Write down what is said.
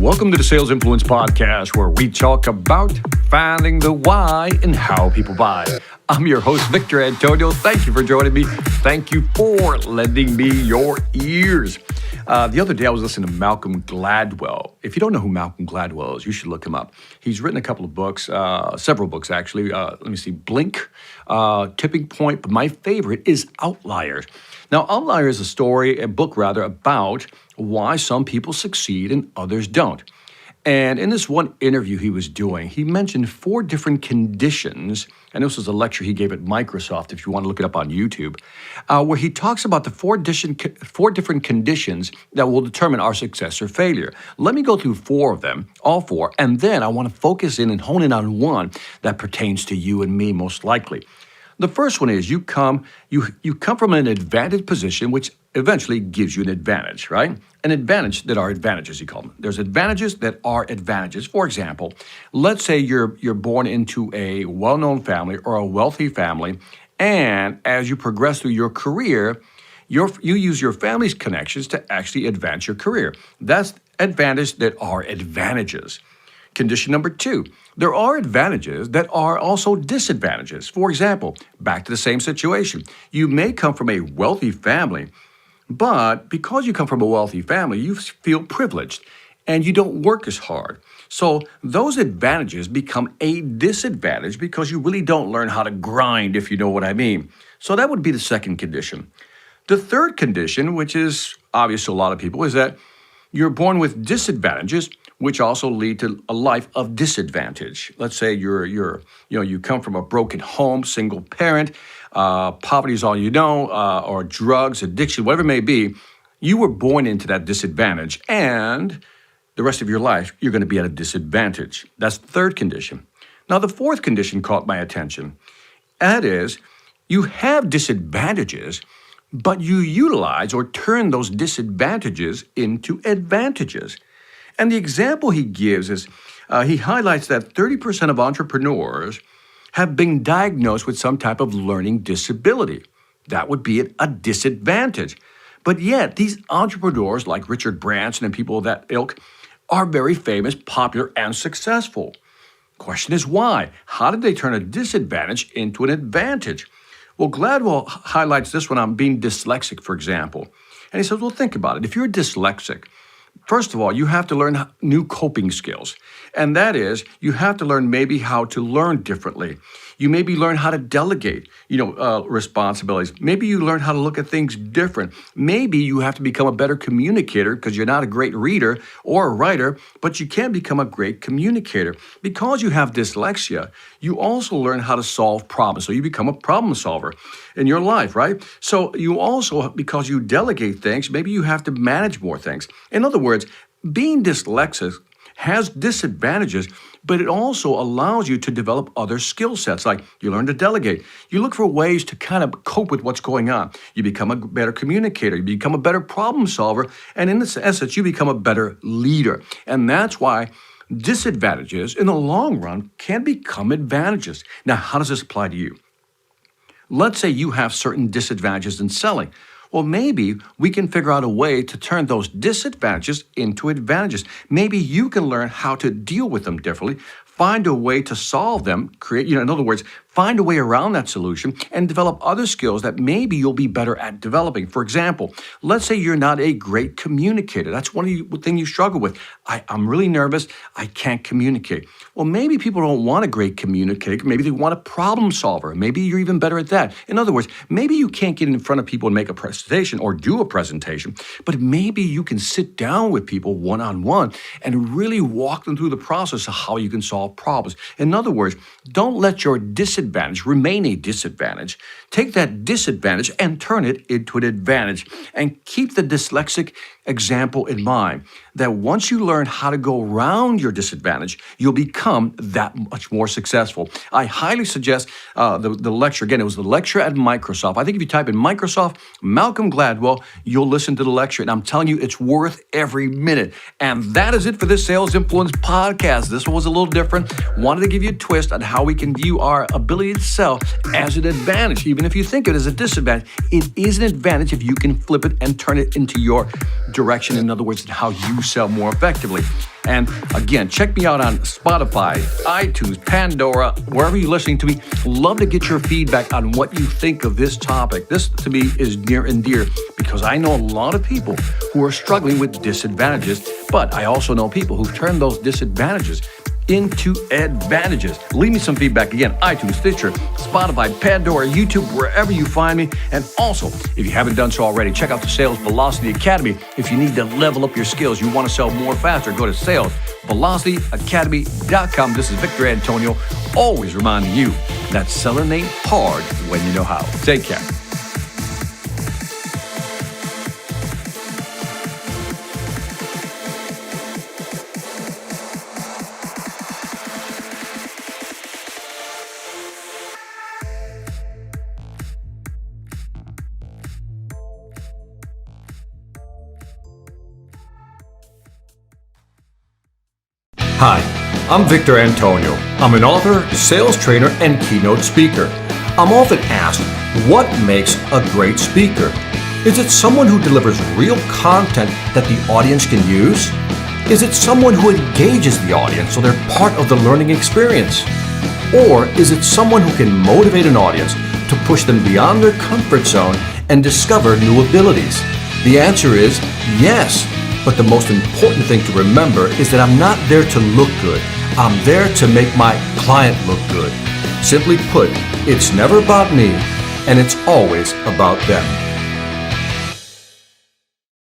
Welcome to the Sales Influence Podcast, where we talk about finding the why and how people buy. I'm your host, Victor Antonio. Thank you for joining me. Thank you for lending me your ears. The other day, I was listening to Malcolm Gladwell. If you don't know who Malcolm Gladwell is, you should look him up. He's written a couple of books, several books actually. Blink, Tipping Point, but my favorite is Outliers. Now, Outliers is a book about why some people succeed and others don't. And in this one interview he was doing, he mentioned 4 different conditions, and this was a lecture he gave at Microsoft, if you want to look it up on YouTube, where he talks about the 4 different conditions that will determine our success or failure. Let me go through 4 of them, all 4, and then I want to focus in and hone in on one that pertains to you and me most likely. The first one is you come from an advantaged position, which eventually gives you an advantage, right? An advantage that are advantages, you call them. There's advantages that are advantages. For example, let's say you're born into a well-known family or a wealthy family, and as you progress through your career, you use your family's connections to actually advance your career. That's advantages that are advantages. Condition number 2, there are advantages that are also disadvantages. For example, back to the same situation. You may come from a wealthy family, but because you come from a wealthy family, you feel privileged and you don't work as hard. So those advantages become a disadvantage because you really don't learn how to grind, if you know what I mean. So that would be the second condition. The third condition, which is obvious to a lot of people, is that you're born with disadvantages, which also lead to a life of disadvantage. Let's say you come from a broken home, single parent, poverty is all you know, or drugs, addiction, whatever it may be. You were born into that disadvantage, and the rest of your life, you're going to be at a disadvantage. That's the third condition. Now, the fourth condition caught my attention. That is, you have disadvantages, but you utilize or turn those disadvantages into advantages. And the example he gives is, he highlights that 30% of entrepreneurs have been diagnosed with some type of learning disability. That would be a disadvantage. But yet, these entrepreneurs like Richard Branson and people of that ilk are very famous, popular, and successful. Question is why? How did they turn a disadvantage into an advantage? Well, Gladwell highlights this when I'm being dyslexic, for example. And he says, well, think about it. If you're dyslexic, first of all, you have to learn new coping skills. And that is, you have to learn maybe how to learn differently. You maybe learn how to delegate, responsibilities. Maybe you learn how to look at things different. Maybe you have to become a better communicator because you're not a great reader or a writer, but you can become a great communicator. Because you have dyslexia, you also learn how to solve problems. So you become a problem solver in your life, right? So you also, because you delegate things, maybe you have to manage more things. In other words, being dyslexic has disadvantages, but it also allows you to develop other skill sets. Like you learn to delegate. You look for ways to kind of cope with what's going on. You become a better communicator. You become a better problem solver. And in this essence, you become a better leader. And that's why disadvantages in the long run can become advantages. Now, how does this apply to you? Let's say you have certain disadvantages in selling. Well, maybe we can figure out a way to turn those disadvantages into advantages. Maybe you can learn how to deal with them differently, find a way to solve them, in other words, find a way around that solution and develop other skills that maybe you'll be better at developing. For example, let's say you're not a great communicator. That's one of the things you struggle with. I'm really nervous. I can't communicate. Well, maybe people don't want a great communicator. Maybe they want a problem solver. Maybe you're even better at that. In other words, maybe you can't get in front of people and make a presentation or do a presentation, but maybe you can sit down with people one-on-one and really walk them through the process of how you can solve problems. In other words, don't let your disadvantage remain a disadvantage. Take that disadvantage and turn it into an advantage. And keep the dyslexic example in mind, that once you learn how to go around your disadvantage, you'll become that much more successful. I highly suggest the lecture. Again, it was the lecture at Microsoft. I think if you type in Microsoft, Malcolm Gladwell, you'll listen to the lecture. And I'm telling you, it's worth every minute. And that is it for this Sales Influence podcast. This one was a little different. different. Wanted to give you a twist on how we can view our ability to sell as an advantage. Even if you think of it as a disadvantage, it is an advantage if you can flip it and turn it into your direction. In other words, how you sell more effectively. And again, check me out on Spotify, iTunes, Pandora, wherever you're listening to me. Love to get your feedback on what you think of this topic. This, to me, is near and dear because I know a lot of people who are struggling with disadvantages, but I also know people who've turned those disadvantages into advantages. Leave me some feedback. Again, iTunes, Stitcher, Spotify, Pandora, YouTube, wherever you find me. And also, if you haven't done so already, check out the Sales Velocity Academy. If you need to level up your skills, you want to sell more faster, go to salesvelocityacademy.com. This is Victor Antonio, always reminding you that selling ain't hard when you know how. Take care. Hi, I'm Victor Antonio. I'm an author, sales trainer, and keynote speaker. I'm often asked, what makes a great speaker? Is it someone who delivers real content that the audience can use? Is it someone who engages the audience so they're part of the learning experience? Or is it someone who can motivate an audience to push them beyond their comfort zone and discover new abilities? The answer is yes. But the most important thing to remember is that I'm not there to look good. I'm there to make my client look good. Simply put, it's never about me, and it's always about them.